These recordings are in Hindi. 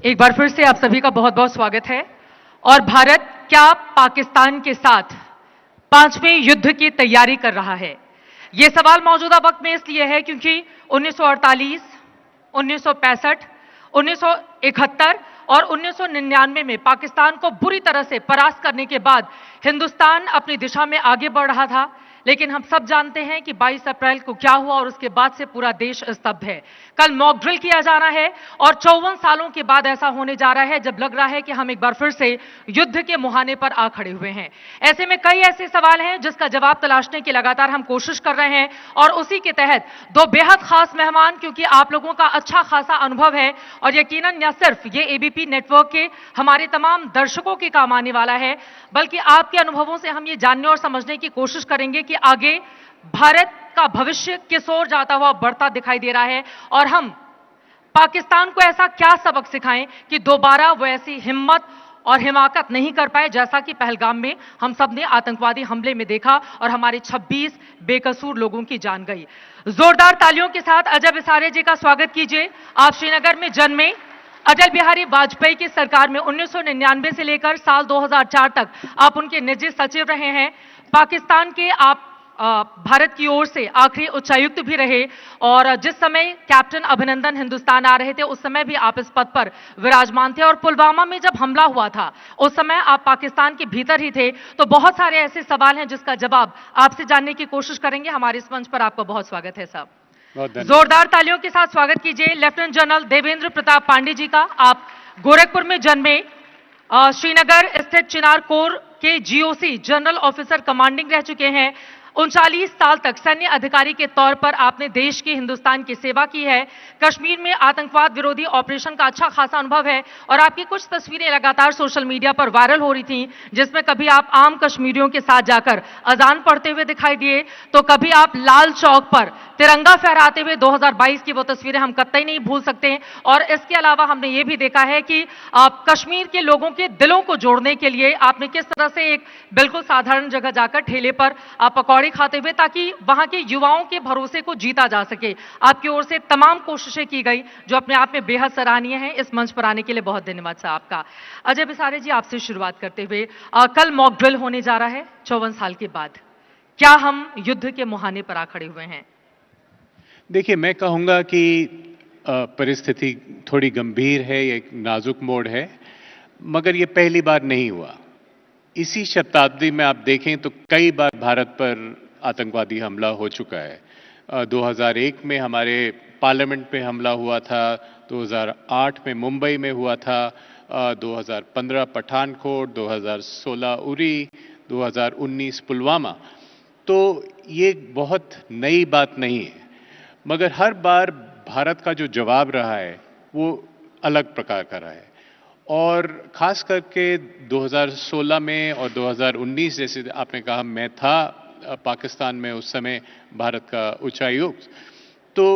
एक बार फिर से आप सभी का बहुत बहुत स्वागत है। और भारत क्या पाकिस्तान के साथ पांचवें युद्ध की तैयारी कर रहा है? यह सवाल मौजूदा वक्त में इसलिए है क्योंकि 1948, 1965, 1971 और 1999 में पाकिस्तान को बुरी तरह से परास्त करने के बाद हिंदुस्तान अपनी दिशा में आगे बढ़ रहा था। लेकिन हम सब जानते हैं कि 22 अप्रैल को क्या हुआ और उसके बाद से पूरा देश स्तब्ध है। कल मॉक ड्रिल किया जाना है और 54 सालों के बाद ऐसा होने जा रहा है जब लग रहा है कि हम एक बार फिर से युद्ध के मुहाने पर आ खड़े हुए हैं। ऐसे में कई ऐसे सवाल हैं जिसका जवाब तलाशने की लगातार हम कोशिश कर रहे हैं और उसी के तहत दो बेहद खास मेहमान, क्योंकि आप लोगों का अच्छा खासा अनुभव है और यकीनन न सिर्फ ये एबीपी नेटवर्क के हमारे तमाम दर्शकों के काम आने वाला है, बल्कि आपके अनुभवों से हम ये जानने और समझने की कोशिश करेंगे कि आगे भारत का भविष्य किस ओर जाता हुआ बढ़ता दिखाई दे रहा है और हम पाकिस्तान को ऐसा क्या सबक सिखाएं कि दोबारा वो ऐसी हिम्मत और हिमाकत नहीं कर पाए जैसा कि पहलगाम में हम सब ने आतंकवादी हमले में देखा और हमारे 26 बेकसूर लोगों की जान गई। जोरदार तालियों के साथ अजय बिसारे जी का स्वागत कीजिए। आप श्रीनगर में जन्मे, अटल बिहारी वाजपेयी की सरकार में 1999 से लेकर साल 2004 तक आप उनके निजी सचिव रहे हैं। पाकिस्तान के आप भारत की ओर से आखिरी उच्चायुक्त भी रहे और जिस समय कैप्टन अभिनंदन हिंदुस्तान आ रहे थे उस समय भी आप इस पद पर विराजमान थे और पुलवामा में जब हमला हुआ था उस समय आप पाकिस्तान के भीतर ही थे। तो बहुत सारे ऐसे सवाल हैं जिसका जवाब आपसे जानने की कोशिश करेंगे। हमारे इस मंच पर आपका बहुत स्वागत है साहब। जोरदार तालियों के साथ स्वागत कीजिए लेफ्टिनेंट जनरल देवेंद्र प्रताप पांडे जी का। आप गोरखपुर में जन्मे, श्रीनगर स्थित चिनार कोर के जीओसी जनरल ऑफिसर कमांडिंग रह चुके हैं। 39 साल तक सैन्य अधिकारी के तौर पर आपने देश की, हिंदुस्तान की सेवा की है। कश्मीर में आतंकवाद विरोधी ऑपरेशन का अच्छा खासा अनुभव है और आपकी कुछ तस्वीरें लगातार सोशल मीडिया पर वायरल हो रही थीं, जिसमें कभी आप आम कश्मीरियों के साथ जाकर अजान पढ़ते हुए दिखाई दिए तो कभी आप लाल चौक पर तिरंगा फहराते हुए 2022 की वो तस्वीरें हम कतई नहीं भूल सकते। और इसके अलावा हमने ये भी देखा है कि आप कश्मीर के लोगों के दिलों को जोड़ने के लिए आपने किस तरह से एक बिल्कुल साधारण जगह जाकर ठेले पर आप पकौड़े खाते हुए, ताकि वहां के युवाओं के भरोसे को जीता जा सके, आपकी ओर से तमाम कोशिशें की गई जो अपने आप में बेहद सराहनीय है। इस मंच पर आने के लिए बहुत धन्यवाद साहब आपका। अजय बिसारे जी, आपसे शुरुआत करते हुए, कल मॉक ड्रिल होने जा रहा है 54 साल के बाद, क्या हम युद्ध के मुहाने पर आ खड़े हुए हैं? देखिए, मैं कहूँगा कि परिस्थिति थोड़ी गंभीर है, एक नाजुक मोड़ है, मगर ये पहली बार नहीं हुआ। इसी शताब्दी में आप देखें तो कई बार भारत पर आतंकवादी हमला हो चुका है। 2001 में हमारे पार्लियामेंट पे हमला हुआ था, 2008 में मुंबई में हुआ था, 2015 पठानकोट, 2016 उरी, 2019 पुलवामा। तो ये बहुत नई बात नहीं है, मगर हर बार भारत का जो जवाब रहा है वो अलग प्रकार का रहा है। और खास करके 2016 में और 2019, जैसे आपने कहा, मैं था पाकिस्तान में उस समय भारत का उच्चायुक्त, तो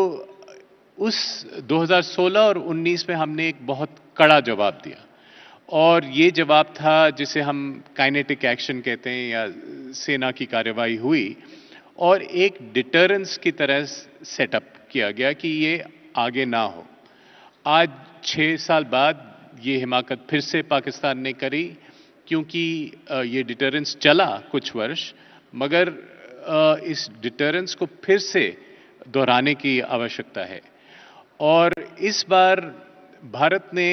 उस 2016 और 19 में हमने एक बहुत कड़ा जवाब दिया और ये जवाब था जिसे हम काइनेटिक एक्शन कहते हैं या सेना की कार्रवाई हुई और एक डिटरेंस की तरह सेटअप किया गया कि ये आगे ना हो। आज 6 साल बाद ये हिमाकत फिर से पाकिस्तान ने करी, क्योंकि ये डिटरेंस चला कुछ वर्ष, मगर इस डिटरेंस को फिर से दोहराने की आवश्यकता है। और इस बार भारत ने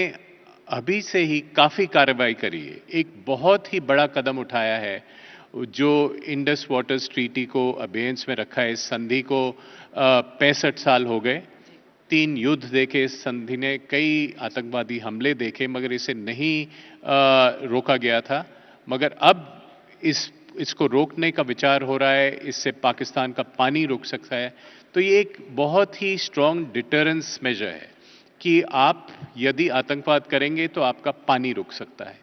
अभी से ही काफ़ी कार्रवाई करी है। एक बहुत ही बड़ा कदम उठाया है जो इंडस वाटर्स ट्रीटी को अबेयंस में रखा है। इस संधि को 65 साल हो गए, 3 युद्ध देखे इस संधि ने, कई आतंकवादी हमले देखे, मगर इसे नहीं रोका गया था। मगर अब इसको रोकने का विचार हो रहा है, इससे पाकिस्तान का पानी रुक सकता है। तो ये एक बहुत ही स्ट्रॉन्ग डिटरेंस मेजर है कि आप यदि आतंकवाद करेंगे तो आपका पानी रुक सकता है।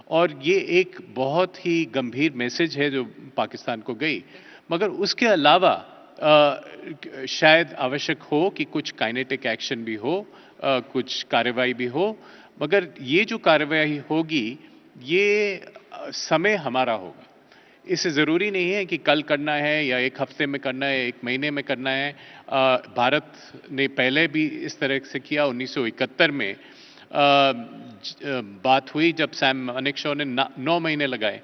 और ये एक बहुत ही गंभीर मैसेज है जो पाकिस्तान को गई। मगर उसके अलावा शायद आवश्यक हो कि कुछ काइनेटिक एक्शन भी हो, कुछ कार्रवाई भी हो, मगर ये जो कार्रवाई होगी ये समय हमारा होगा। इससे ज़रूरी नहीं है कि कल करना है या 1 हफ्ते में करना है, 1 महीने में करना है। भारत ने पहले भी इस तरह से किया। 1971 में बात हुई जब सैम मानेकशॉ ने 9 महीने लगाए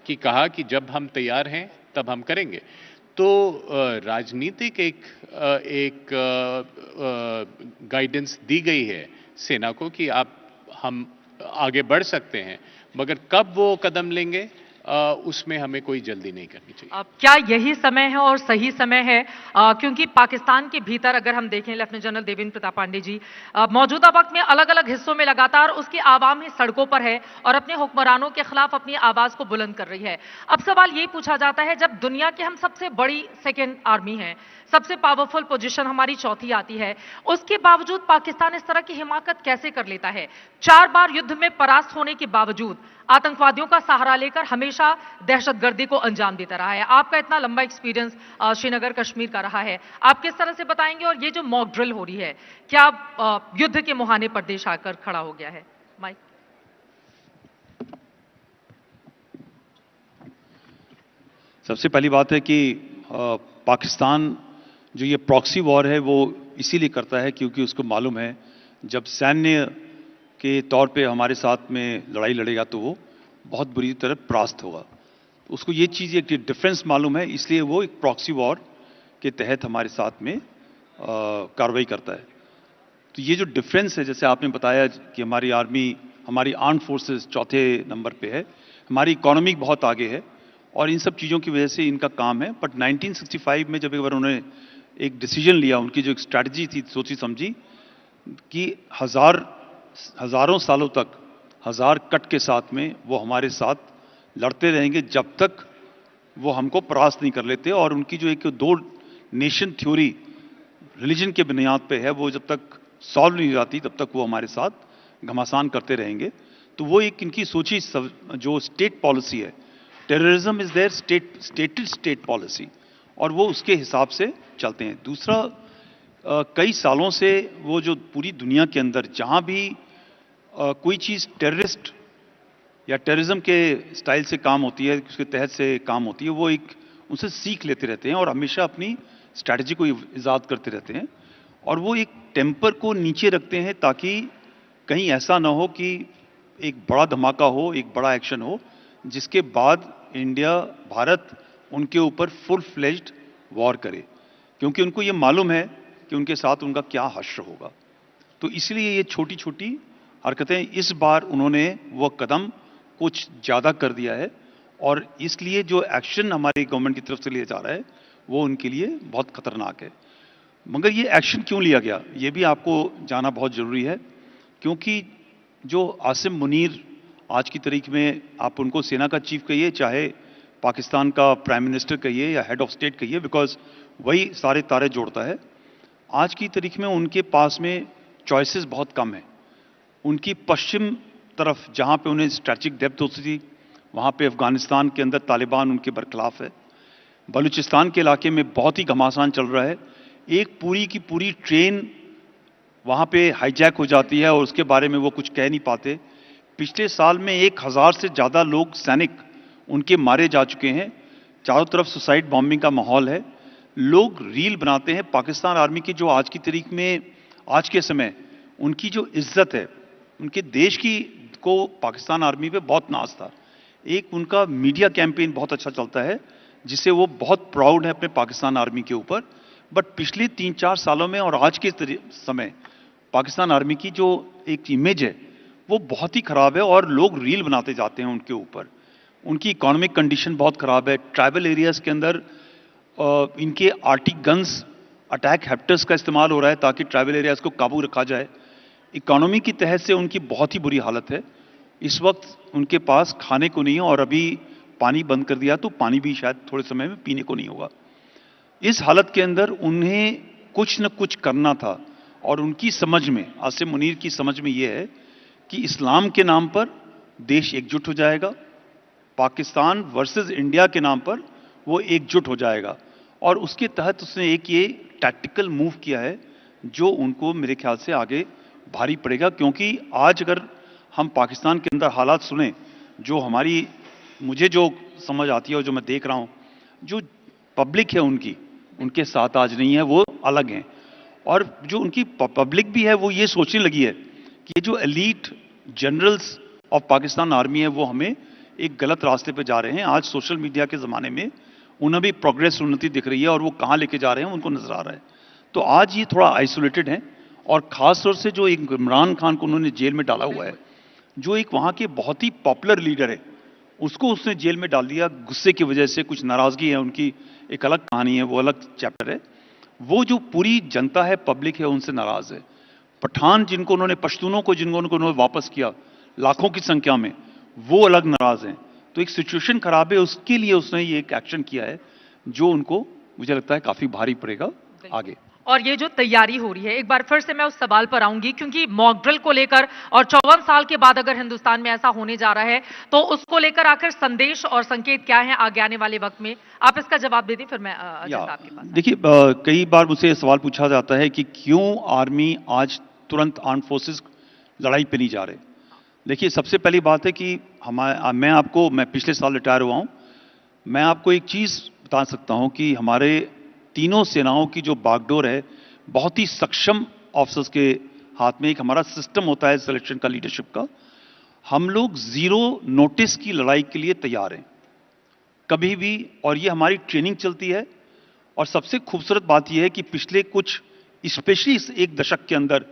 कि कहा कि जब हम तैयार हैं तब हम करेंगे। तो राजनीतिक एक गाइडेंस दी गई है सेना को कि हम आगे बढ़ सकते हैं, मगर कब वो कदम लेंगे उसमें हमें कोई जल्दी नहीं करनी चाहिए। अब क्या यही समय है और सही समय है? क्योंकि पाकिस्तान के भीतर अगर हम देखें लेफ्टिनेंट जनरल देवेंद्र प्रताप पांडे जी, मौजूदा वक्त में अलग अलग हिस्सों में लगातार उसकी आवाम ही सड़कों पर है और अपने हुक्मरानों के खिलाफ अपनी आवाज को बुलंद कर रही है। अब सवाल यही पूछा जाता है, जब दुनिया के हम सबसे बड़ी सेकेंड आर्मी हैं, सबसे पावरफुल पोजीशन हमारी चौथी आती है, उसके बावजूद पाकिस्तान इस तरह की हिमाकत कैसे कर लेता है? 4 बार युद्ध में परास्त होने के बावजूद आतंकवादियों का सहारा लेकर हमेशा दहशतगर्दी को अंजाम देता रहा है। आपका इतना लंबा एक्सपीरियंस श्रीनगर कश्मीर का रहा है, आप किस तरह से बताएंगे? और ये जो मॉक ड्रिल हो रही है, क्या युद्ध के मुहाने पर देश आकर खड़ा हो गया है? माइक। सबसे पहली बात है कि पाकिस्तान जो ये प्रॉक्सी वॉर है वो इसीलिए करता है क्योंकि उसको मालूम है जब सैन्य के तौर पे हमारे साथ में लड़ाई लड़ेगा तो वो बहुत बुरी तरह परास्त होगा। उसको ये चीज़ एक डिफरेंस मालूम है, इसलिए वो एक प्रॉक्सी वॉर के तहत हमारे साथ में कार्रवाई करता है। तो ये जो डिफरेंस है, जैसे आपने बताया कि हमारी आर्मी, हमारी आर्म फोर्सेस चौथे नंबर पे है, हमारी इकोनॉमी बहुत आगे है और इन सब चीज़ों की वजह से इनका काम है। बट 1965 में जब एक बार उन्होंने एक डिसीजन लिया, उनकी जो एक स्ट्रैटेजी थी सोची समझी कि हजारों सालों तक 1000 कट के साथ में वो हमारे साथ लड़ते रहेंगे जब तक वो हमको परास्त नहीं कर लेते। और उनकी जो एक 2 नेशन थ्योरी रिलीजन के बुनियाद पे है, वो जब तक सॉल्व नहीं हो जाती तब तक वो हमारे साथ घमासान करते रहेंगे। तो वो एक इनकी सोची जो स्टेट पॉलिसी है, terrorism is there stated state policy, और वो उसके हिसाब से चलते हैं। दूसरा, कई सालों से वो जो पूरी दुनिया के अंदर जहां भी कोई चीज़ टेररिस्ट या टेररिज्म के स्टाइल से काम होती है, उसके तहत से काम होती है, वो एक उनसे सीख लेते रहते हैं और हमेशा अपनी स्ट्रैटेजी को इजाद करते रहते हैं। और वो एक टेम्पर को नीचे रखते हैं ताकि कहीं ऐसा ना हो कि एक बड़ा धमाका हो, एक बड़ा एक्शन हो, जिसके बाद इंडिया, भारत उनके ऊपर फुल फ्लेज्ड वॉर करे, क्योंकि उनको ये मालूम है कि उनके साथ उनका क्या हश्र होगा। तो इसलिए ये छोटी छोटी हरकतें, इस बार उन्होंने वो कदम कुछ ज़्यादा कर दिया है और इसलिए जो एक्शन हमारी गवर्नमेंट की तरफ से लिया जा रहा है वो उनके लिए बहुत खतरनाक है। मगर ये एक्शन क्यों लिया गया, ये भी आपको जानना बहुत ज़रूरी है, क्योंकि जो आसिम मुनीर आज की तारीख में, आप उनको सेना का चीफ कहिए, चाहे पाकिस्तान का प्राइम मिनिस्टर कहिए या हेड ऑफ स्टेट कहिए, बिकॉज वही सारे तारे जोड़ता है। आज की तारीख में उनके पास में चॉइसेस बहुत कम है। उनकी पश्चिम तरफ जहाँ पे उन्हें स्ट्रैटेजिक डेप्थ होती थी, वहाँ पे अफगानिस्तान के अंदर तालिबान उनके बरखिलाफ है। बलूचिस्तान के इलाके में बहुत ही घमासान चल रहा है। एक पूरी की पूरी ट्रेन वहाँ पे हाईजैक हो जाती है और उसके बारे में वो कुछ कह नहीं पाते। पिछले साल में 1000 से ज़्यादा लोग, सैनिक उनके मारे जा चुके हैं। चारों तरफ सुसाइड बॉम्बिंग का माहौल है। लोग रील बनाते हैं। पाकिस्तान आर्मी की जो आज की तारीख में, आज के समय उनकी जो इज्जत है, उनके देश की को पाकिस्तान आर्मी पे बहुत नाज था। एक उनका मीडिया कैंपेन बहुत अच्छा चलता है जिससे वो बहुत प्राउड है अपने पाकिस्तान आर्मी के ऊपर। बट पिछले 3-4 सालों में और आज के समय पाकिस्तान आर्मी की जो एक इमेज है वो बहुत ही खराब है और लोग रील बनाते जाते हैं उनके ऊपर। उनकी इकोनॉमिक कंडीशन बहुत खराब है। ट्राइबल एरियाज के अंदर इनके आर्टिक गन्स, अटैक हेप्टर्स का इस्तेमाल हो रहा है ताकि ट्राइबल एरियाज को काबू रखा जाए। इकोनॉमी की तहत से उनकी बहुत ही बुरी हालत है। इस वक्त उनके पास खाने को नहीं है और अभी पानी बंद कर दिया तो पानी भी शायद थोड़े समय में पीने को नहीं होगा। इस हालत के अंदर उन्हें कुछ न कुछ करना था और उनकी समझ में, आसिम मुनीर की समझ में यह है कि इस्लाम के नाम पर देश एकजुट हो जाएगा, पाकिस्तान वर्सेस इंडिया के नाम पर वो एकजुट हो जाएगा। और उसके तहत उसने एक ये टैक्टिकल मूव किया है जो उनको मेरे ख्याल से आगे भारी पड़ेगा। क्योंकि आज अगर हम पाकिस्तान के अंदर हालात सुने, जो हमारी, मुझे जो समझ आती है और जो मैं देख रहा हूँ, जो पब्लिक है उनके साथ आज नहीं है, वो अलग हैं। और जो उनकी पब्लिक भी है वो ये सोचने लगी है कि ये जो elite generals of Pakistan army है वो हमें एक गलत रास्ते पे जा रहे हैं। आज सोशल मीडिया के ज़माने में उन्हें भी प्रोग्रेस उन्नति दिख रही है और वो कहाँ लेके जा रहे हैं उनको नजर आ रहा है। तो आज ये थोड़ा आइसोलेटेड है और ख़ास तौर से जो एक इमरान खान को उन्होंने जेल में डाला हुआ है, जो एक वहाँ के बहुत ही पॉपुलर लीडर है, उसको उसने जेल में डाल दिया गुस्से की वजह से। कुछ नाराज़गी है उनकी, एक अलग कहानी है, वो अलग चैप्टर है। वो जो पूरी जनता है, पब्लिक है, उनसे नाराज़ है। पठान जिनको उन्होंने, पश्तूनों को जिनको उन्होंने वापस किया लाखों की संख्या में, वो अलग नाराज़ हैं। तो एक सिचुएशन खराब है, उसके लिए उसने ये एक एक्शन किया है जो उनको, मुझे लगता है, काफ़ी भारी पड़ेगा आगे। और ये जो तैयारी हो रही है, एक बार फिर से मैं उस सवाल पर आऊंगी, क्योंकि मॉक ड्रिल को लेकर और 54 साल के बाद अगर हिंदुस्तान में ऐसा होने जा रहा है तो उसको लेकर आखिर संदेश और संकेत क्या है आगे आने वाले वक्त में? आप इसका जवाब दे दें, फिर मैं अजय साहब के पास। देखिए, कई बार मुझसे सवाल पूछा जाता है कि क्यों आर्मी आज तुरंत आर्म फोर्सेस लड़ाई पे नहीं जा रहे। देखिए, सबसे पहली बात है कि मैं पिछले साल रिटायर हुआ हूं। मैं आपको एक चीज बता सकता हूं कि हमारे तीनों सेनाओं की जो बागडोर है, बहुत ही सक्षम ऑफिसर्स के हाथ में। एक हमारा सिस्टम होता है सिलेक्शन का, लीडरशिप का। हम लोग जीरो नोटिस की लड़ाई के लिए तैयार हैं कभी भी, और ये हमारी ट्रेनिंग चलती है। और सबसे खूबसूरत बात यह है कि पिछले कुछ, स्पेशली इस एक दशक के अंदर,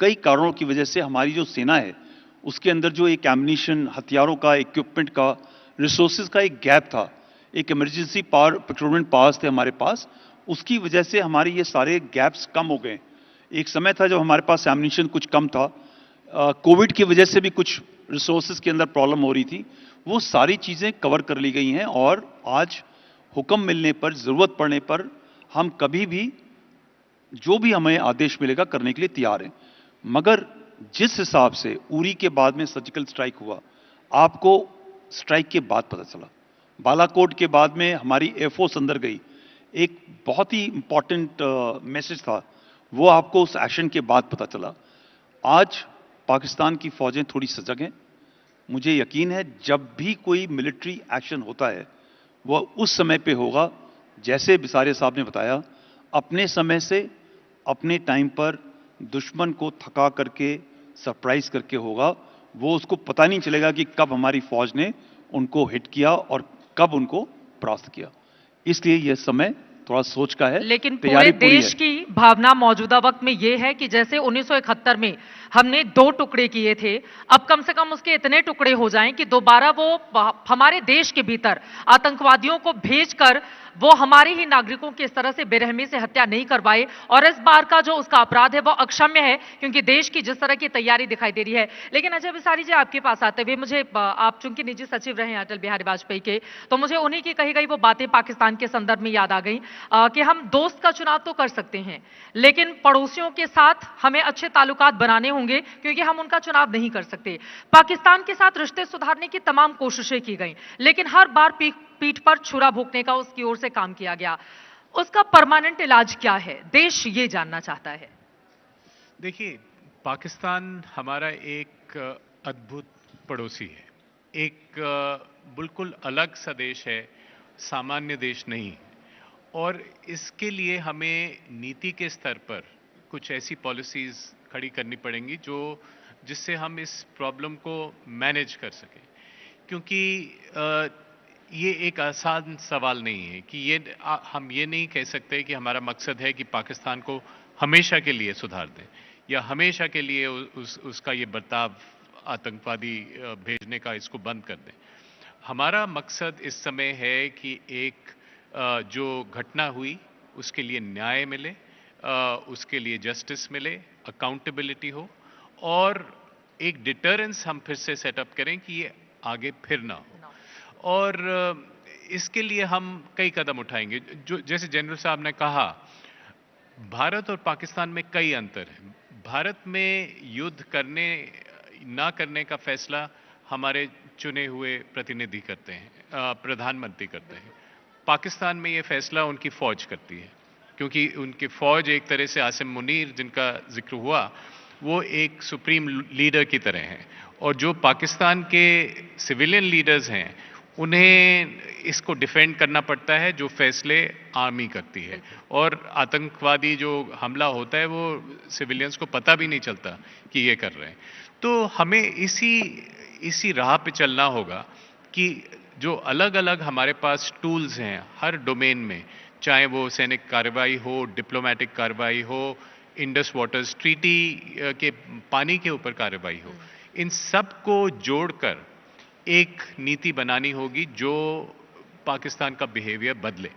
कई कारणों की वजह से हमारी जो सेना है उसके अंदर जो एक एम्युनिशन, हथियारों का, इक्विपमेंट का, रिसोर्सेज का एक गैप था, एक इमरजेंसी पावर, पेट्रोलमेंट पावर्स थे हमारे पास, उसकी वजह से हमारे ये सारे गैप्स कम हो गए। एक समय था जब हमारे पास एम्युनिशन कुछ कम था, कोविड की वजह से भी कुछ रिसोर्सेज के अंदर प्रॉब्लम हो रही थी, वो सारी चीज़ें कवर कर ली गई हैं। और आज हुक्म मिलने पर, ज़रूरत पड़ने पर, हम कभी भी जो भी हमें आदेश मिलेगा करने के लिए तैयार हैं। मगर जिस हिसाब से उरी के बाद में सर्जिकल स्ट्राइक हुआ, आपको स्ट्राइक के बाद पता चला, बालाकोट के बाद में हमारी एयरफोर्स अंदर गई, एक बहुत ही इंपॉर्टेंट मैसेज था, वो आपको उस एक्शन के बाद पता चला। आज पाकिस्तान की फौजें थोड़ी सजग हैं। मुझे यकीन है जब भी कोई मिलिट्री एक्शन होता है वह उस समय पे होगा, जैसे बिसारिया साहब ने बताया, अपने समय से, अपने टाइम पर, दुश्मन को थका करके, सरप्राइज करके होगा। वो उसको पता नहीं चलेगा कि कब हमारी फौज ने उनको हिट किया और कब उनको परास्त किया। इसलिए यह समय थोड़ा सोच का है। लेकिन पूरे देश की भावना मौजूदा वक्त में यह है कि जैसे 1971 में हमने 2 टुकड़े किए थे, अब कम से कम उसके इतने टुकड़े हो जाएं कि दोबारा वो हमारे देश के भीतर आतंकवादियों को भेजकर वो हमारे ही नागरिकों की इस तरह से बेरहमी से हत्या नहीं करवाए। और इस बार का जो उसका अपराध है वो अक्षम्य है, क्योंकि देश की जिस तरह की तैयारी दिखाई दे रही है। लेकिन अजय बिसारी जी, आपके पास आते हुए मुझे, आप चूंकि निजी सचिव रहे हैं अटल बिहारी वाजपेयी के, तो मुझे उन्हीं की कही गई वो बातें पाकिस्तान के संदर्भ में याद आ गई कि हम दोस्त का चुनाव तो कर सकते हैं, लेकिन पड़ोसियों के साथ हमें अच्छे ताल्लुकात बनाने होंगे, क्योंकि हम उनका चुनाव नहीं कर सकते। पाकिस्तान के साथ रिश्ते सुधारने की तमाम कोशिशें की गई, लेकिन हर बार पीठ पर छुरा भोंकने का उसकी ओर से काम किया गया। उसका परमानेंट इलाज क्या है, देश ये जानना चाहता है। देखिए, पाकिस्तान हमारा एक अद्भुत पड़ोसी है, एक बिल्कुल अलग सा देश है, सामान्य देश नहीं। और इसके लिए हमें नीति के स्तर पर कुछ ऐसी पॉलिसीज खड़ी करनी पड़ेंगी जिससे हम इस प्रॉब्लम को मैनेज कर सकें। क्योंकि ये एक आसान सवाल नहीं है कि हम ये नहीं कह सकते कि हमारा मकसद है कि पाकिस्तान को हमेशा के लिए सुधार दें या हमेशा के लिए उसका ये बर्ताव आतंकवादी भेजने का, इसको बंद कर दें। हमारा मकसद इस समय है कि एक जो घटना हुई उसके लिए न्याय मिले, उसके लिए जस्टिस मिले, अकाउंटेबिलिटी हो, और एक डिटरेंस हम फिर से सेटअप करें कि ये आगे फिर ना हो। और इसके लिए हम कई कदम उठाएंगे। जो जैसे जनरल साहब ने कहा, भारत और पाकिस्तान में कई अंतर हैं। भारत में युद्ध करने ना करने का फैसला हमारे चुने हुए प्रतिनिधि करते हैं, प्रधानमंत्री करते हैं। पाकिस्तान में ये फैसला उनकी फौज करती है, क्योंकि उनकी फौज एक तरह से आसिम मुनीर जिनका जिक्र हुआ, वो एक सुप्रीम लीडर की तरह हैं। और जो पाकिस्तान के सिविलियन लीडर्स हैं उन्हें इसको डिफेंड करना पड़ता है जो फैसले आर्मी करती है। और आतंकवादी जो हमला होता है वो सिविलियंस को पता भी नहीं चलता कि ये कर रहे हैं। तो हमें इसी राह पे चलना होगा कि जो अलग अलग हमारे पास टूल्स हैं हर डोमेन में, चाहे वो सैनिक कार्रवाई हो, डिप्लोमेटिक कार्रवाई हो, इंडस वाटर्स ट्रीटी के पानी के ऊपर कार्रवाई हो, इन सब को जोड़कर एक नीति बनानी होगी जो पाकिस्तान का बिहेवियर बदले।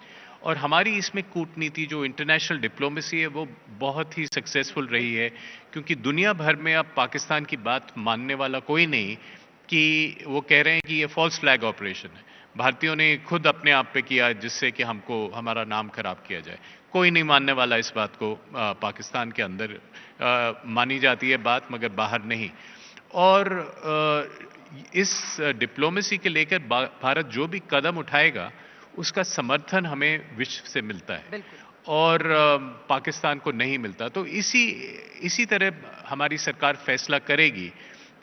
और हमारी इसमें कूटनीति जो इंटरनेशनल डिप्लोमेसी है वो बहुत ही सक्सेसफुल रही है, क्योंकि दुनिया भर में अब पाकिस्तान की बात मानने वाला कोई नहीं कि वो कह रहे हैं कि ये फॉल्स फ्लैग ऑपरेशन है। भारतीयों ने खुद अपने आप पे किया जिससे कि हमको हमारा नाम खराब किया जाए। कोई नहीं मानने वाला इस बात को। पाकिस्तान के अंदर मानी जाती है बात, मगर बाहर नहीं। और इस डिप्लोमेसी के लेकर भारत जो भी कदम उठाएगा उसका समर्थन हमें विश्व से मिलता है और पाकिस्तान को नहीं मिलता। तो इसी तरह हमारी सरकार फैसला करेगी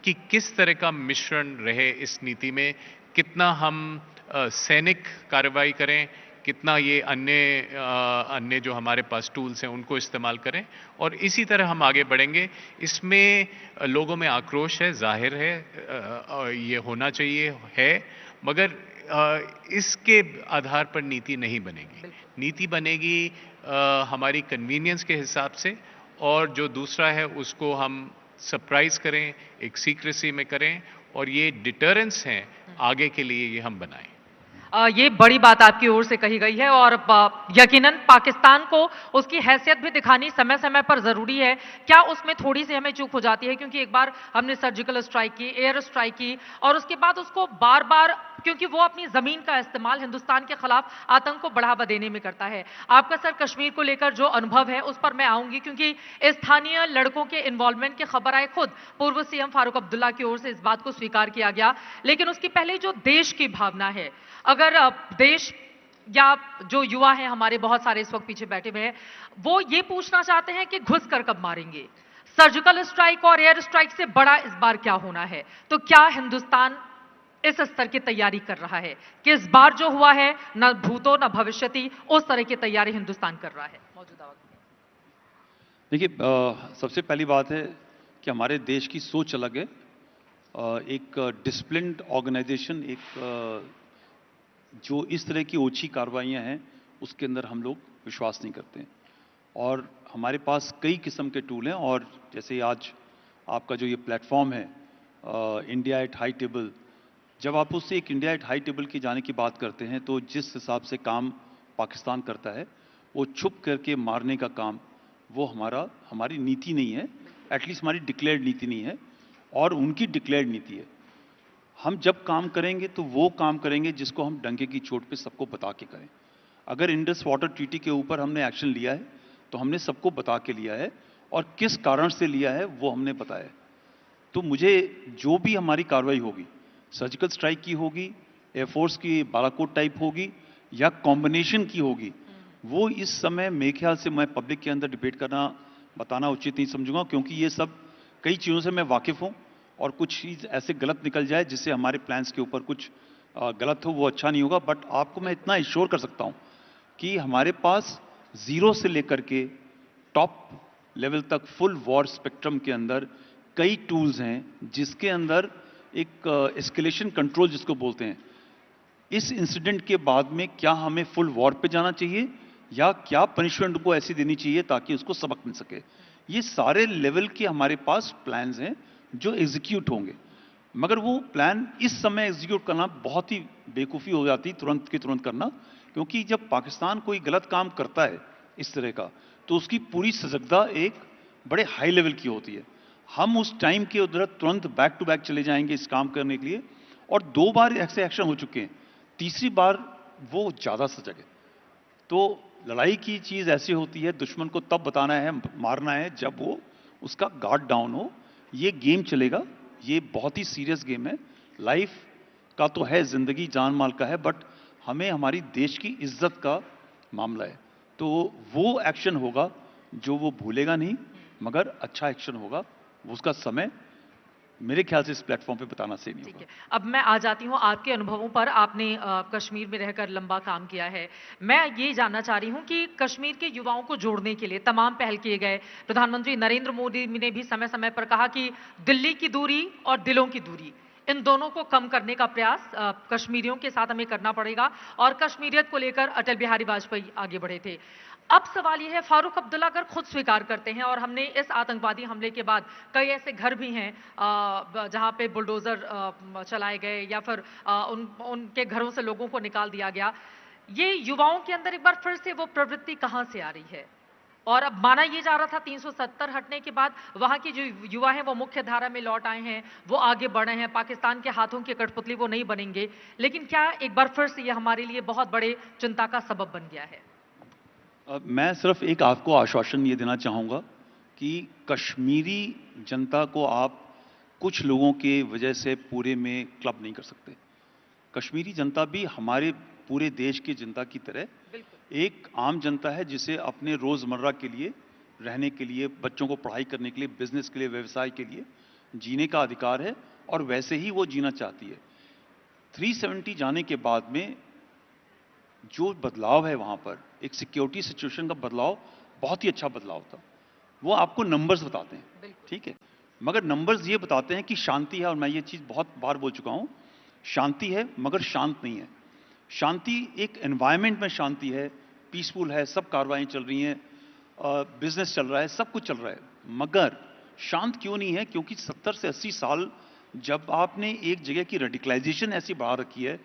कि किस तरह का मिश्रण रहे इस नीति में, कितना हम सैनिक कार्रवाई करें, कितना ये अन्य जो हमारे पास टूल्स हैं उनको इस्तेमाल करें, और इसी तरह हम आगे बढ़ेंगे। इसमें लोगों में आक्रोश है, जाहिर है, ये होना चाहिए है, मगर इसके आधार पर नीति नहीं बनेगी। नीति बनेगी हमारी कन्वीनियंस के हिसाब से, और जो दूसरा है उसको हम सरप्राइज करें, एक सीक्रेसी में करें, और ये डिटरेंस हैं आगे के लिए ये हम बनाएं। ये बड़ी बात आपकी ओर से कही गई है और यकीनन पाकिस्तान को उसकी हैसियत भी दिखानी समय समय पर जरूरी है। क्या उसमें थोड़ी सी हमें चूक हो जाती है, क्योंकि एक बार हमने सर्जिकल स्ट्राइक की, एयर स्ट्राइक की, और उसके बाद उसको बार बार, क्योंकि वो अपनी जमीन का इस्तेमाल हिंदुस्तान के खिलाफ आतंक को बढ़ावा देने में करता है। आपका सर कश्मीर को लेकर जो अनुभव है उस पर मैं आऊंगी, क्योंकि स्थानीय लड़कों के इन्वॉल्वमेंट की खबर आए, खुद पूर्व सीएम फारूक अब्दुल्ला की ओर से इस बात को स्वीकार किया गया। लेकिन उसकी पहले जो देश की भावना है, अगर देश या जो युवा हैं हमारे बहुत सारे इस वक्त पीछे बैठे हुए हैं, वो ये पूछना चाहते हैं कि घुस कर कब मारेंगे। सर्जिकल स्ट्राइक और एयर स्ट्राइक से बड़ा इस बार क्या होना है? तो क्या हिंदुस्तान इस स्तर की तैयारी कर रहा है कि इस बार जो हुआ है न भूतो न भविष्यति, उस तरह की तैयारी हिंदुस्तान कर रहा है मौजूदा वक्त में? देखिए, सबसे पहली बात है कि हमारे देश की सोच अलग है। एक डिसिप्लिन्ड ऑर्गेनाइजेशन, एक जो इस तरह की ओछी कार्रवाइयाँ हैं उसके अंदर हम लोग विश्वास नहीं करते हैं। और हमारे पास कई किस्म के टूल हैं, और जैसे आज आपका जो ये प्लेटफॉर्म है इंडिया एट हाई टेबल, जब आप उससे एक इंडिया एट हाई टेबल की जाने की बात करते हैं तो जिस हिसाब से काम पाकिस्तान करता है, वो छुप करके मारने का काम, वो हमारी नीति नहीं है, एटलीस्ट हमारी डिक्लेयर्ड नीति नहीं है, और उनकी डिक्लेयर्ड नीति है। हम जब काम करेंगे तो वो काम करेंगे जिसको हम डंके की चोट पे सबको बता के करें। अगर इंडस वाटर ट्रीटी के ऊपर हमने एक्शन लिया है तो हमने सबको बता के लिया है, और किस कारण से लिया है वो हमने बताया। तो मुझे जो भी हमारी कार्रवाई होगी, सर्जिकल स्ट्राइक की होगी, एयरफोर्स की बालाकोट टाइप होगी, या कॉम्बिनेशन की होगी, वो इस समय मेरे ख्याल से मैं पब्लिक के अंदर डिबेट करना, बताना उचित नहीं समझूंगा, क्योंकि ये सब कई चीज़ों से मैं वाकिफ़ हूँ, और कुछ चीज़ ऐसे गलत निकल जाए जिससे हमारे प्लान्स के ऊपर कुछ गलत हो, वो अच्छा नहीं होगा। बट आपको मैं इतना इंश्योर कर सकता हूँ कि हमारे पास ज़ीरो से लेकर के टॉप लेवल तक फुल वॉर स्पेक्ट्रम के अंदर कई टूल्स हैं, जिसके अंदर एक एस्केलेशन कंट्रोल जिसको बोलते हैं, इस इंसिडेंट के बाद में क्या हमें फुल वॉर पे जाना चाहिए या क्या पनिशमेंट को ऐसी देनी चाहिए ताकि उसको सबक मिल सके। ये सारे लेवल के हमारे पास प्लान्स हैं जो एग्जीक्यूट होंगे, मगर वो प्लान इस समय एग्जीक्यूट करना बहुत ही बेवकूफ़ी हो जाती तुरंत की तुरंत करना, क्योंकि जब पाकिस्तान कोई गलत काम करता है इस तरह का, तो उसकी पूरी सजगता एक बड़े हाई लेवल की होती है। हम उस टाइम के उधर तुरंत बैक टू बैक चले जाएंगे इस काम करने के लिए, और 2 बार ऐसे एक्शन हो चुके हैं, तीसरी बार वो ज़्यादा सजग है। तो लड़ाई की चीज़ ऐसी होती है, दुश्मन को तब बताना है, मारना है जब वो उसका गार्ड डाउन हो। ये गेम चलेगा, ये बहुत ही सीरियस गेम है, लाइफ का तो है, जिंदगी जान माल का है, बट हमें हमारी देश की इज्जत का मामला है। तो वो एक्शन होगा जो वो भूलेगा नहीं, मगर अच्छा एक्शन होगा। उसका समय मेरे ख्याल से इस प्लेटफॉर्म पे बताना सही नहीं ठीक होगा। है, अब मैं आ जाती हूँ आपके अनुभवों पर। आपने कश्मीर में रहकर लंबा काम किया है। मैं ये जानना चाह रही हूँ कि कश्मीर के युवाओं को जोड़ने के लिए तमाम पहल किए गए। प्रधानमंत्री नरेंद्र मोदी ने भी समय समय पर कहा कि दिल्ली की दूरी और दिलों की दूरी, इन दोनों को कम करने का प्रयास कश्मीरियों के साथ हमें करना पड़ेगा, और कश्मीरियत को लेकर अटल बिहारी वाजपेयी आगे बढ़े थे। अब सवाल यह है, फारूक अब्दुल्ला अगर खुद स्वीकार करते हैं, और हमने इस आतंकवादी हमले के बाद कई ऐसे घर भी हैं जहां पे बुलडोजर चलाए गए, या फिर उनके घरों से लोगों को निकाल दिया गया, ये युवाओं के अंदर एक बार फिर से वो प्रवृत्ति कहां से आ रही है? और अब माना ये जा रहा था 370 हटने के बाद वहां के जो युवा हैं वो मुख्य धारा में लौट आए हैं, वो आगे बढ़े हैं, पाकिस्तान के हाथों की कठपुतली वो नहीं बनेंगे, लेकिन क्या एक बार फिर से ये हमारे लिए बहुत बड़े चिंता का सबब बन गया है? मैं सिर्फ एक आपको आश्वासन ये देना चाहूँगा कि कश्मीरी जनता को आप कुछ लोगों के वजह से पूरे में क्लब नहीं कर सकते। कश्मीरी जनता भी हमारे पूरे देश की जनता की तरह एक आम जनता है, जिसे अपने रोज़मर्रा के लिए, रहने के लिए, बच्चों को पढ़ाई करने के लिए, बिजनेस के लिए, व्यवसाय के लिए जीने का अधिकार है, और वैसे ही वो जीना चाहती है। 370 जाने के बाद में जो बदलाव है वहाँ पर, एक सिक्योरिटी सिचुएशन का बदलाव, बहुत ही अच्छा बदलाव था। वो आपको नंबर्स बताते हैं, ठीक है, मगर नंबर्स ये बताते हैं कि शांति है, और मैं ये चीज़ बहुत बार बोल चुका हूँ, शांति है मगर शांत नहीं है। शांति एक एनवायरनमेंट में शांति है, पीसफुल है, सब कार्रवाई चल रही हैं, बिजनेस चल रहा है, सब कुछ चल रहा है, मगर शांत क्यों नहीं है? क्योंकि 70 से 80 साल जब आपने एक जगह की रेडिकलाइजेशन ऐसी बढ़ा रखी है,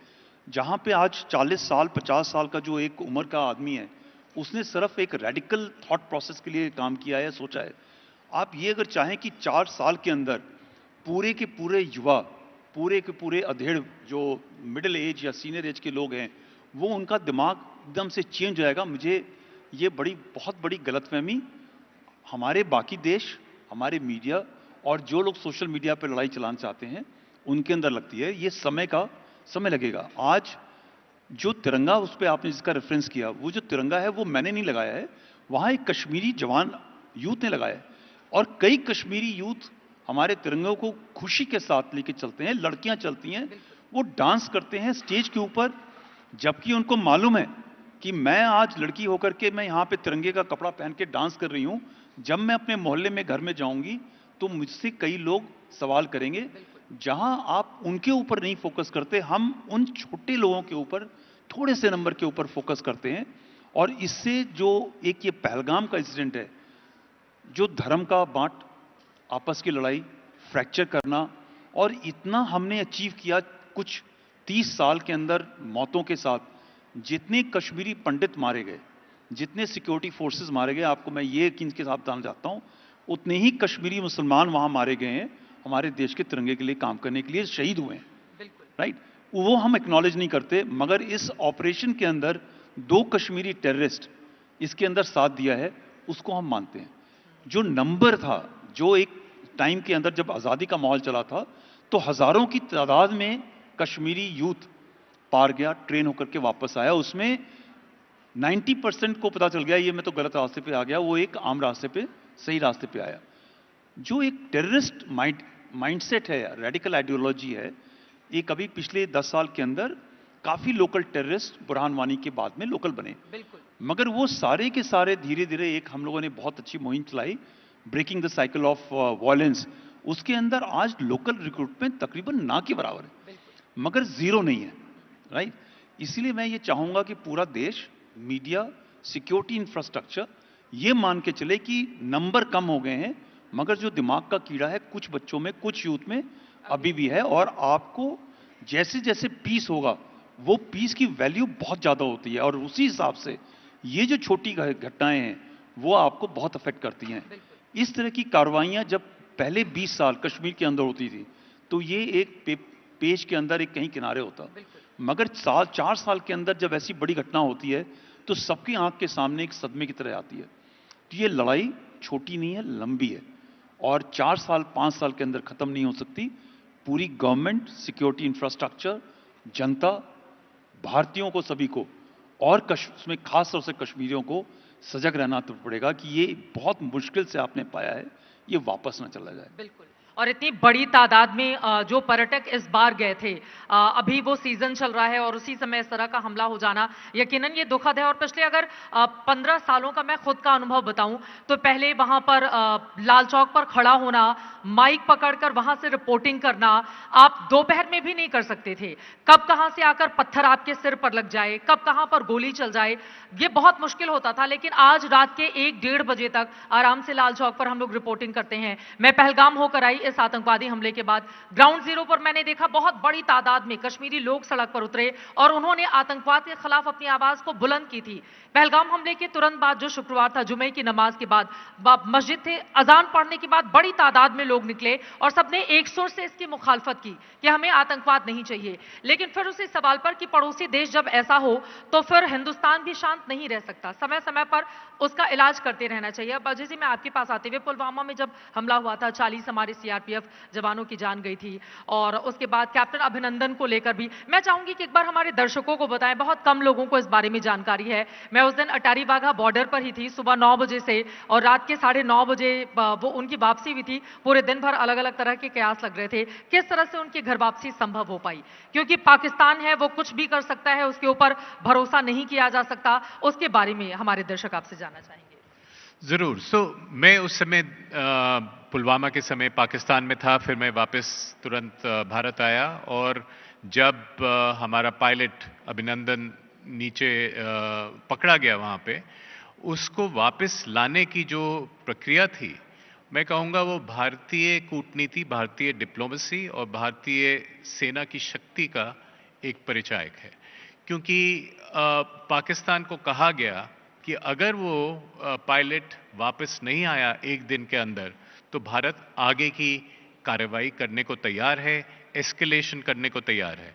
जहां पे आज 40 साल 50 साल का जो एक उम्र का आदमी है, उसने सिर्फ एक रेडिकल थॉट प्रोसेस के लिए काम किया है, सोचा है। आप ये अगर चाहें कि 4 साल के अंदर पूरे के पूरे युवा, पूरे के पूरे अधेड़ जो मिडिल एज या सीनियर एज के लोग हैं, वो उनका दिमाग एकदम से चेंज हो जाएगा, मुझे ये बहुत बड़ी गलतफहमी हमारे बाकी देश, हमारे मीडिया और जो लोग सोशल मीडिया पर लड़ाई चलाना चाहते हैं उनके अंदर लगती है। ये समय लगेगा। आज जो तिरंगा, उस पर आपने जिसका रेफरेंस किया, वो जो तिरंगा है वो मैंने नहीं लगाया है, वहाँ एक कश्मीरी जवान यूथ ने लगाया है, और कई कश्मीरी यूथ हमारे तिरंगों को खुशी के साथ लेके चलते हैं, लड़कियां चलती हैं, वो डांस करते हैं स्टेज के ऊपर, जबकि उनको मालूम है कि मैं आज लड़की होकर के मैं यहाँ पे तिरंगे का कपड़ा पहन के डांस कर रही हूँ, जब मैं अपने मोहल्ले में घर में जाऊंगी तो मुझसे कई लोग सवाल करेंगे। जहां आप उनके ऊपर नहीं फोकस करते, हम उन छोटे लोगों के ऊपर, थोड़े से नंबर के ऊपर फोकस करते हैं, और इससे जो एक ये पहलगाम का इंसिडेंट है, जो धर्म का बांट, आपस की लड़ाई, फ्रैक्चर करना, और इतना हमने अचीव किया कुछ 30 साल के अंदर मौतों के साथ। जितने कश्मीरी पंडित मारे गए, जितने सिक्योरिटी फोर्सेस मारे गए, आपको मैं ये यकीन के साथ बताना चाहता हूं, उतने ही कश्मीरी मुसलमान वहां मारे गए हैं, हमारे देश के तिरंगे के लिए काम करने के लिए शहीद हुए हैं, राइट? वो हम एक्नॉलेज नहीं करते, मगर इस ऑपरेशन के अंदर 2 कश्मीरी टेररिस्ट इसके अंदर साथ दिया है, उसको हम मानते हैं। जो नंबर था, जो एक टाइम के अंदर जब आज़ादी का माहौल चला था, तो हजारों की तादाद में कश्मीरी यूथ पार गया, ट्रेन होकर के वापस आया, उसमें 90% को पता चल गया ये मैं तो गलत रास्ते पे आ गया, वो एक आम रास्ते पे, सही रास्ते पे आया। जो एक टेररिस्ट माइंडसेट है, रेडिकल आइडियोलॉजी है, ये कभी पिछले 10 साल के अंदर काफी लोकल टेररिस्ट बुरहान वानी के बाद में लोकल बने, मगर वो सारे के सारे धीरे धीरे, एक हम लोगों ने बहुत अच्छी मुहिम चलाई, breaking the cycle of violence, उसके अंदर आज लोकल रिक्रूटमेंट तकरीबन ना के बराबर है, मगर जीरो नहीं है, राइट? इसलिए मैं ये चाहूंगा कि पूरा देश, मीडिया, सिक्योरिटी इंफ्रास्ट्रक्चर ये मान के चले कि नंबर कम हो गए हैं, मगर जो दिमाग का कीड़ा है कुछ बच्चों में, कुछ यूथ में अभी भी है, और आपको जैसे जैसे पीस होगा, वो पीस की वैल्यू बहुत ज्यादा होती है, और उसी हिसाब से ये जो छोटी घटनाएं हैं वो आपको बहुत अफेक्ट करती हैं। इस तरह की कार्रवाइयां जब पहले 20 साल कश्मीर के अंदर होती थी, तो ये एक पेज के अंदर एक कहीं किनारे होता, मगर 4 साल के अंदर जब ऐसी बड़ी घटना होती है तो सबकी आंख के सामने एक सदमे की तरह आती है। तो ये लड़ाई छोटी नहीं है, लंबी है, और 4 साल 5 साल के अंदर खत्म नहीं हो सकती। पूरी गवर्नमेंट, सिक्योरिटी इंफ्रास्ट्रक्चर, जनता, भारतीयों को, सभी को, और उसमें खास तौर से कश्मीरियों को सजग रहना तो पड़ेगा कि ये बहुत मुश्किल से आपने पाया है, ये वापस ना चला जाए। बिल्कुल। और इतनी बड़ी तादाद में जो पर्यटक इस बार गए थे, अभी वो सीजन चल रहा है और उसी समय इस तरह का हमला हो जाना यकीनन ये दुखद है। और पिछले अगर 15 सालों का मैं खुद का अनुभव बताऊं तो पहले वहां पर लाल चौक पर खड़ा होना, माइक पकड़कर वहां से रिपोर्टिंग करना आप दोपहर में भी नहीं कर सकते थे। कब कहां से आकर पत्थर आपके सिर पर लग जाए, कब कहां पर गोली चल जाए, ये बहुत मुश्किल होता था। लेकिन आज रात के 1-1:30 बजे तक आराम से लाल चौक पर हम लोग रिपोर्टिंग करते हैं। मैं पहलगाम होकर आई इस आतंकवादी हमले के बाद, ग्राउंड जीरो पर मैंने देखा बहुत बड़ी तादाद में कश्मीरी लोग सड़क पर उतरे और उन्होंने आतंकवाद के खिलाफ अपनी आवाज को बुलंद की थी। पहलगाम हमले के तुरंत बाद जो शुक्रवार था, जुमे की नमाज के बाद मस्जिद थे, अजान पढ़ने के बाद बड़ी तादाद में लोग निकले और सबने एक सुर से इसकी मुखालफत की कि हमें आतंकवाद नहीं चाहिए। लेकिन फिर उसी सवाल पर कि पड़ोसी देश जब ऐसा हो तो फिर हिंदुस्तान भी शांत नहीं रह सकता, समय समय पर उसका इलाज करते रहना चाहिए। अब अजय जी, मैं आपके पास आते हुए, पुलवामा में जब हमला हुआ था 40 हमारे सीआरपीएफ जवानों की जान गई थी और उसके बाद कैप्टन अभिनंदन को लेकर भी मैं चाहूंगी कि एक बार हमारे दर्शकों को बताएं, बहुत कम लोगों को इस बारे में जानकारी है। मैं उस दिन अटारी वाघा बॉर्डर पर ही थी सुबह 9 बजे से और रात के 9:30 बजे वो उनकी वापसी हुई थी। पूरे दिन भर अलग अलग तरह के कयास लग रहे थे किस तरह से उनकी घर वापसी संभव हो पाई, क्योंकि पाकिस्तान है वो कुछ भी कर सकता है, उसके ऊपर भरोसा नहीं किया जा सकता। उसके बारे में हमारे दर्शक आपसे जानना चाहेंगे। जरूर। मैं उस समय पुलवामा के समय पाकिस्तान में था, फिर मैं वापस तुरंत भारत आया और जब हमारा पायलट अभिनंदन नीचे पकड़ा गया वहाँ पे, उसको वापस लाने की जो प्रक्रिया थी, मैं कहूँगा वो भारतीय कूटनीति, भारतीय डिप्लोमेसी और भारतीय सेना की शक्ति का एक परिचायक है। क्योंकि पाकिस्तान को कहा गया कि अगर वो पायलट वापस नहीं आया एक दिन के अंदर तो भारत आगे की कार्रवाई करने को तैयार है, एस्केलेशन करने को तैयार है।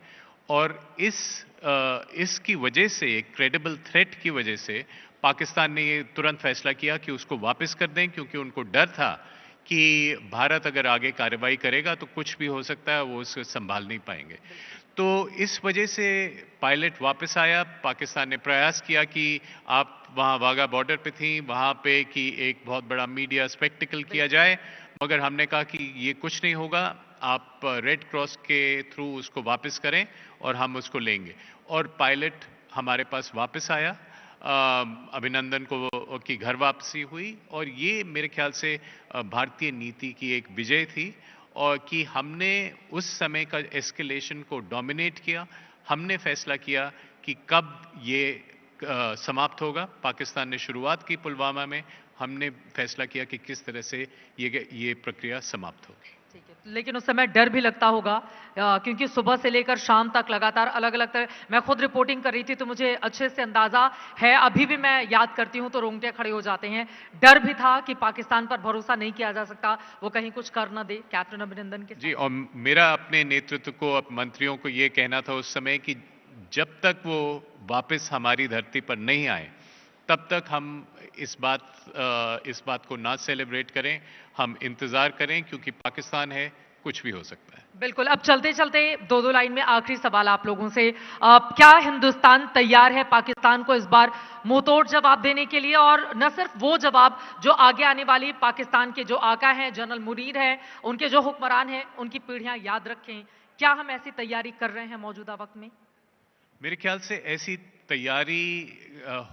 और इसकी वजह से, क्रेडिबल थ्रेट की वजह से पाकिस्तान ने ये तुरंत फैसला किया कि उसको वापस कर दें, क्योंकि उनको डर था कि भारत अगर आगे कार्रवाई करेगा तो कुछ भी हो सकता है, वो उसे संभाल नहीं पाएंगे। तो इस वजह से पायलट वापस आया। पाकिस्तान ने प्रयास किया कि आप वहाँ वाघा बॉर्डर पे थी, वहाँ पे कि एक बहुत बड़ा मीडिया स्पेक्टिकल किया जाए, मगर हमने कहा कि ये कुछ नहीं होगा, आप रेड क्रॉस के थ्रू उसको वापस करें और हम उसको लेंगे। और पायलट हमारे पास वापस आया, अभिनंदन को की घर वापसी हुई और ये मेरे ख्याल से भारतीय नीति की एक विजय थी और कि हमने उस समय का एस्केलेशन को डोमिनेट किया। हमने फैसला किया कि कब ये समाप्त होगा। पाकिस्तान ने शुरुआत की पुलवामा में, हमने फैसला किया कि किस तरह से ये प्रक्रिया समाप्त होगी। ठीक है, लेकिन उस समय डर भी लगता होगा क्योंकि सुबह से लेकर शाम तक लगातार अलग अलग तरह, मैं खुद रिपोर्टिंग कर रही थी तो मुझे अच्छे से अंदाजा है, अभी भी मैं याद करती हूं तो रोंगटे खड़े हो जाते हैं। डर भी था कि पाकिस्तान पर भरोसा नहीं किया जा सकता, वो कहीं कुछ कर न दे कैप्टन अभिनंदन के साथ। जी, और मेरा अपने नेतृत्व को, मंत्रियों को ये कहना था उस समय कि जब तक वो वापस हमारी धरती पर नहीं आए तब तक हम इस बात को ना सेलिब्रेट करें, हम इंतजार करें, क्योंकि पाकिस्तान है, कुछ भी हो सकता है। बिल्कुल। अब चलते चलते दो लाइन में आखिरी सवाल आप लोगों से, क्या हिंदुस्तान तैयार है पाकिस्तान को इस बार मुंहतोड़ जवाब देने के लिए? और न सिर्फ वो जवाब जो आगे आने वाली पाकिस्तान के जो आका हैं, जनरल मुनीर हैं, उनके जो हुक्मरान हैं, उनकी पीढ़ियां याद रखें, क्या हम ऐसी तैयारी कर रहे हैं मौजूदा वक्त में? मेरे ख्याल से ऐसी तैयारी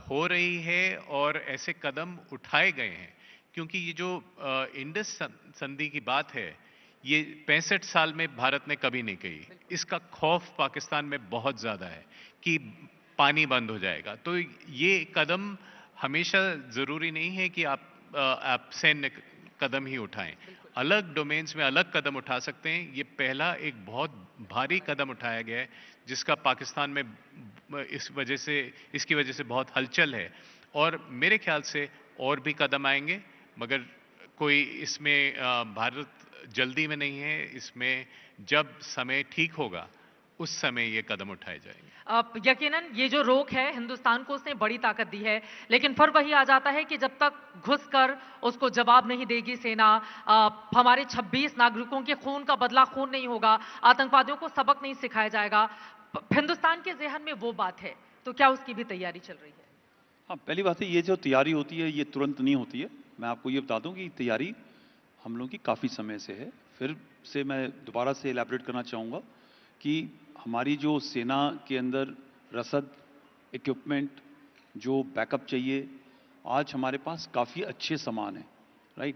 हो रही है और ऐसे कदम उठाए गए हैं, क्योंकि ये जो इंडस संधि की बात है, ये 65 साल में भारत ने कभी नहीं कही। इसका खौफ पाकिस्तान में बहुत ज्यादा है कि पानी बंद हो जाएगा। तो ये कदम हमेशा जरूरी नहीं है कि आप सैन्य कदम ही उठाएं, अलग डोमेन्स में अलग कदम उठा सकते हैं। ये पहला एक बहुत भारी कदम उठाया गया है जिसका पाकिस्तान में इसकी वजह से बहुत हलचल है और मेरे ख्याल से और भी कदम आएंगे, मगर कोई इसमें भारत जल्दी में नहीं है। इसमें जब समय ठीक होगा उस समय ये कदम उठाए जाएंगे। यकीनन ये जो रोक है हिंदुस्तान को उसने बड़ी ताकत दी है, लेकिन फिर वही आ जाता है कि जब तक घुसकर उसको जवाब नहीं देगी सेना, हमारे 26 नागरिकों के खून का बदला खून नहीं होगा, आतंकवादियों को सबक नहीं सिखाया जाएगा। हिंदुस्तान के ज़हन में वो बात है, तो क्या उसकी भी तैयारी चल रही है? हाँ, पहली बात है, ये जो तैयारी होती है ये तुरंत नहीं होती है। मैं आपको ये बता दूं कि तैयारी हम लोगों की काफ़ी समय से है। फिर से मैं दोबारा से एलैबोरेट करना चाहूँगा कि हमारी जो सेना के अंदर रसद, इक्विपमेंट, जो बैकअप चाहिए, आज हमारे पास काफ़ी अच्छे सामान हैं, राइट।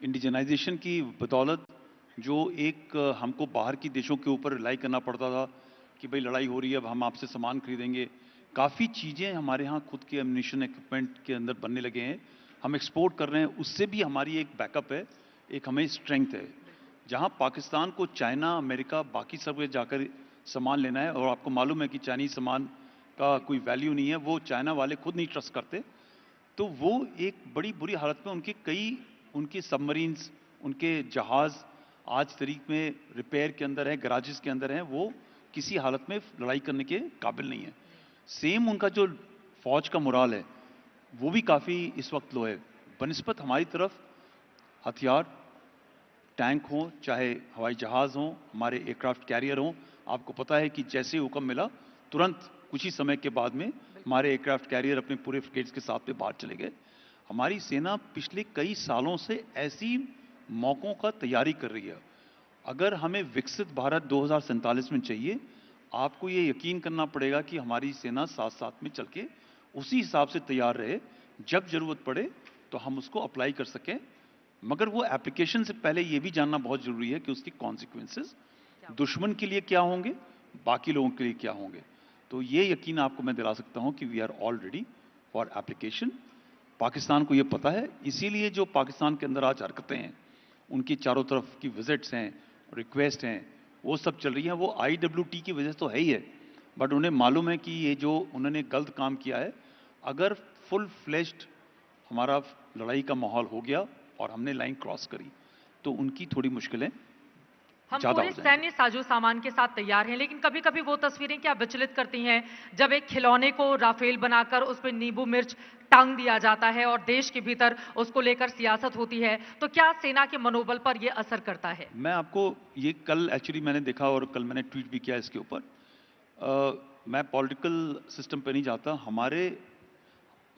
इंडिजनाइजेशन की बदौलत जो एक हमको बाहर की देशों के ऊपर रिलाई करना पड़ता था कि भाई लड़ाई हो रही है, अब हम आपसे सामान खरीदेंगे, काफ़ी चीज़ें हमारे यहाँ खुद के एम्यूनिशन इक्विपमेंट के अंदर बनने लगे हैं, हम एक्सपोर्ट कर रहे हैं, उससे भी हमारी एक बैकअप है, एक हमें स्ट्रेंथ है। जहाँ पाकिस्तान को चाइना, अमेरिका, बाकी सब जाकर सामान लेना है, और आपको मालूम है कि चाइनीज सामान का कोई वैल्यू नहीं है, वो चाइना वाले खुद नहीं ट्रस्ट करते, तो वो एक बड़ी बुरी हालत में उनके सबमरीन्स, उनके जहाज़ आज तरीक में रिपेयर के अंदर है, गराजेस के अंदर हैं, वो किसी हालत में लड़ाई करने के काबिल नहीं है। सेम उनका जो फौज का मुराल है वो भी काफ़ी इस वक्त लो है, बनिस्बत हमारी तरफ हथियार, टैंक हो, चाहे हवाई जहाज़ हो, हमारे एयरक्राफ्ट कैरियर हो। आपको पता है कि जैसे ही हुक्म मिला तुरंत कुछ ही समय के बाद में हमारे एयरक्राफ्ट कैरियर अपने पूरे फ्रिगेट्स के साथ में बाहर चले गए। हमारी सेना पिछले कई सालों से ऐसी मौक़ों का तैयारी कर रही है। अगर हमें विकसित भारत 2047 में चाहिए, आपको ये यकीन करना पड़ेगा कि हमारी सेना साथ साथ में चल के उसी हिसाब से तैयार रहे, जब ज़रूरत पड़े तो हम उसको अप्लाई कर सकें। मगर वो एप्लीकेशन से पहले ये भी जानना बहुत ज़रूरी है कि उसकी कॉन्सिक्वेंसेस दुश्मन के लिए क्या होंगे, बाकी लोगों के लिए क्या होंगे। तो ये यकीन आपको मैं दिला सकता हूँ कि we are all ready for application. Pakistan को ये पता है, इसीलिए जो पाकिस्तान के अंदर आज हरकतें हैं, उनकी चारों तरफ की विजिट्स हैं, रिक्वेस्ट हैं, वो सब चल रही हैं, वो IWT की वजह तो है ही है, बट उन्हें मालूम है कि ये जो उन्होंने गलत काम किया है, अगर फुल फ्लेश्ड हमारा लड़ाई का माहौल हो गया और हमने लाइन क्रॉस करी तो उनकी थोड़ी मुश्किलें हम ज़्यादा पूरे हो जाएंगी। सैन्य साजो सामान के साथ तैयार हैं, लेकिन कभी कभी वो तस्वीरें क्या विचलित करती हैं जब एक खिलौने को राफेल बनाकर उस पर नींबू मिर्च टांग दिया जाता है और देश के भीतर उसको लेकर सियासत होती है, तो क्या सेना के मनोबल पर यह असर करता है? मैं आपको ये कल एक्चुअली मैंने देखा और कल मैंने ट्वीट भी किया इसके ऊपर। मैं पॉलिटिकल सिस्टम पे नहीं जाता,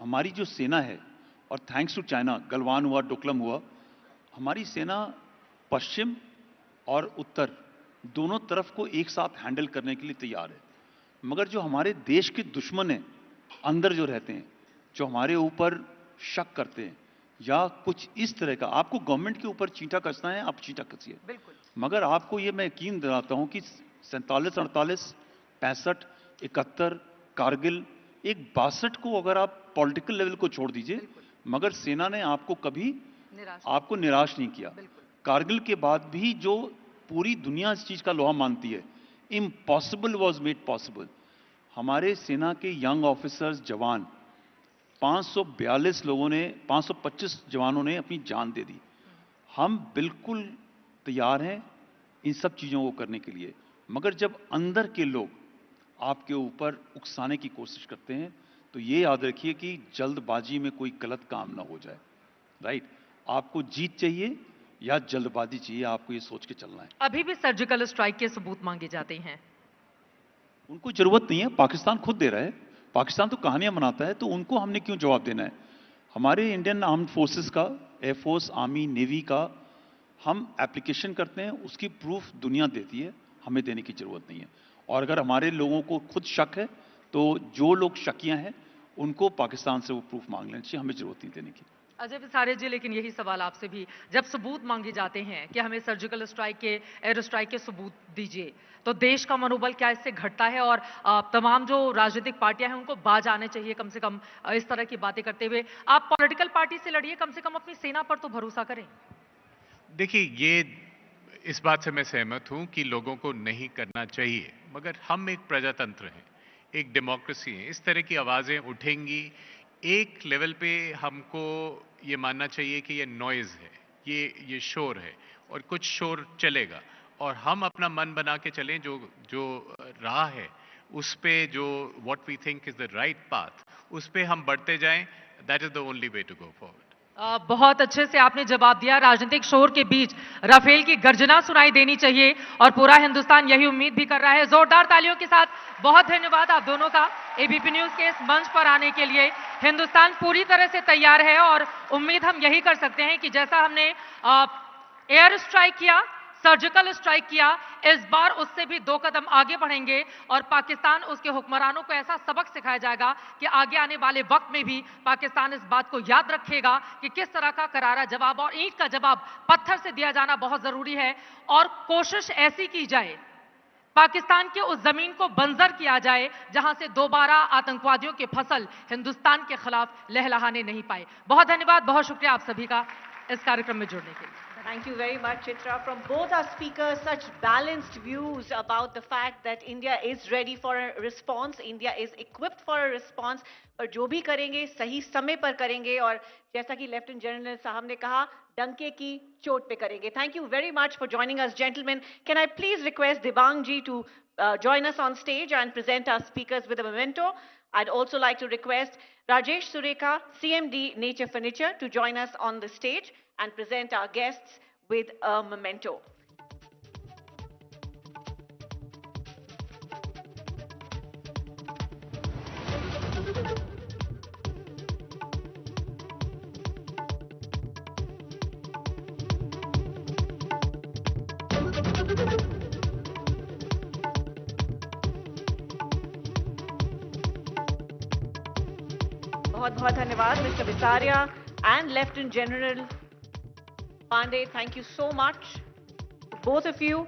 हमारी जो सेना है, और थैंक्स टू चाइना, गलवान हुआ, डोकलम हुआ, हमारी सेना पश्चिम और उत्तर दोनों तरफ को एक साथ हैंडल करने के लिए तैयार है। मगर जो हमारे देश के दुश्मन हैं, अंदर जो रहते हैं, जो हमारे ऊपर शक करते हैं या कुछ इस तरह का, आपको गवर्नमेंट के ऊपर चींटा कसना है, आप चींटा कसिए, बिल्कुल। मगर आपको ये मैं यकीन दिलाता हूं कि 47, 48, 65, 71, कारगिल, एक 62 को अगर आप पॉलिटिकल लेवल को छोड़ दीजिए, मगर सेना ने आपको कभी आपको निराश नहीं किया। कारगिल के बाद भी जो पूरी दुनिया इस चीज का लोहा मानती है, इम्पॉसिबल वॉज मेड पॉसिबल। हमारे सेना के यंग ऑफिसर्स, जवान, 542 लोगों ने, 525 जवानों ने अपनी जान दे दी। हम बिल्कुल तैयार हैं इन सब चीज़ों को करने के लिए, मगर जब अंदर के लोग आपके ऊपर उकसाने की कोशिश करते हैं तो ये याद रखिए कि जल्दबाजी में कोई गलत काम ना हो जाए, राइट। आपको जीत चाहिए या जल्दबाजी चाहिए, आपको ये सोच के चलना है। अभी भी सर्जिकल स्ट्राइक के सबूत मांगे जाते हैं। उनको जरूरत नहीं है, पाकिस्तान खुद दे रहा है। पाकिस्तान तो कहानियां बनाता है, तो उनको हमने क्यों जवाब देना है? हमारे इंडियन आर्म्ड फोर्सेस का, एयरफोर्स, आर्मी, नेवी का हम एप्लीकेशन करते हैं, उसकी प्रूफ दुनिया देती है, हमें देने की जरूरत नहीं है। और अगर हमारे लोगों को खुद शक है तो जो लोग शकियां हैं उनको पाकिस्तान से वो प्रूफ मांग लेना चाहिए, हमें जरूरत नहीं देने की। अजय विसारे जी, लेकिन यही सवाल आपसे भी, जब सबूत मांगे जाते हैं कि हमें सर्जिकल स्ट्राइक के, एयर स्ट्राइक के सबूत दीजिए, तो देश का मनोबल क्या इससे घटता है? और तमाम जो राजनीतिक पार्टियां हैं उनको बाज आने चाहिए कम से कम इस तरह की बातें करते हुए। आप पॉलिटिकल पार्टी से लड़िए, कम से कम अपनी सेना पर तो भरोसा करें। देखिए, ये इस बात से मैं सहमत हूं कि लोगों को नहीं करना चाहिए, मगर हम एक प्रजातंत्र हैं, एक डेमोक्रेसी है, इस तरह की आवाजें उठेंगी। एक लेवल पे हमको ये मानना चाहिए कि ये नॉइज है, ये शोर है और कुछ शोर चलेगा, और हम अपना मन बना के चलें, जो जो राह है उस पे, जो what we think is the right path, उस पे हम बढ़ते जाएं। That is the only way to go forward. बहुत अच्छे से आपने जवाब दिया। राजनीतिक शोर के बीच राफेल की गर्जना सुनाई देनी चाहिए और पूरा हिंदुस्तान यही उम्मीद भी कर रहा है। जोरदार तालियों के साथ बहुत धन्यवाद आप दोनों का एबीपी न्यूज के इस मंच पर आने के लिए। हिंदुस्तान पूरी तरह से तैयार है और उम्मीद हम यही कर सकते हैं कि जैसा हमने एयर स्ट्राइक किया, सर्जिकल स्ट्राइक किया, इस बार उससे भी 2 कदम आगे बढ़ेंगे और पाकिस्तान, उसके हुक्मरानों को ऐसा सबक सिखाया जाएगा कि आगे आने वाले वक्त में भी पाकिस्तान इस बात को याद रखेगा कि किस तरह का करारा जवाब और ईंट का जवाब पत्थर से दिया जाना बहुत जरूरी है। और कोशिश ऐसी की जाए, पाकिस्तान के उस जमीन को बंजर किया जाए जहां से दोबारा आतंकवादियों की फसल हिंदुस्तान के खिलाफ लहलहाने नहीं पाए। बहुत धन्यवाद, बहुत शुक्रिया आप सभी का इस कार्यक्रम में जुड़ने के लिए। Thank you very much, Chitra. From both our speakers, such balanced views about the fact that India is ready for a response, India is equipped for a response, और जो भी करेंगे सही समय पर करेंगे, और जैसा कि लेफ्टिनेंट जनरल साहब ने कहा, डंके की चोट पे करेंगे। Thank you very much for joining us, gentlemen. Can I please request Devang ji to join us on stage and present our speakers with a memento? I'd also like to request Rajesh Sureka, CMD Nature Furniture, to join us on the stage and present our guests with a memento. बहुत-बहुत धन्यवाद, Mr. Visaria and Lieutenant General Pandey. Thank you so much, both of you.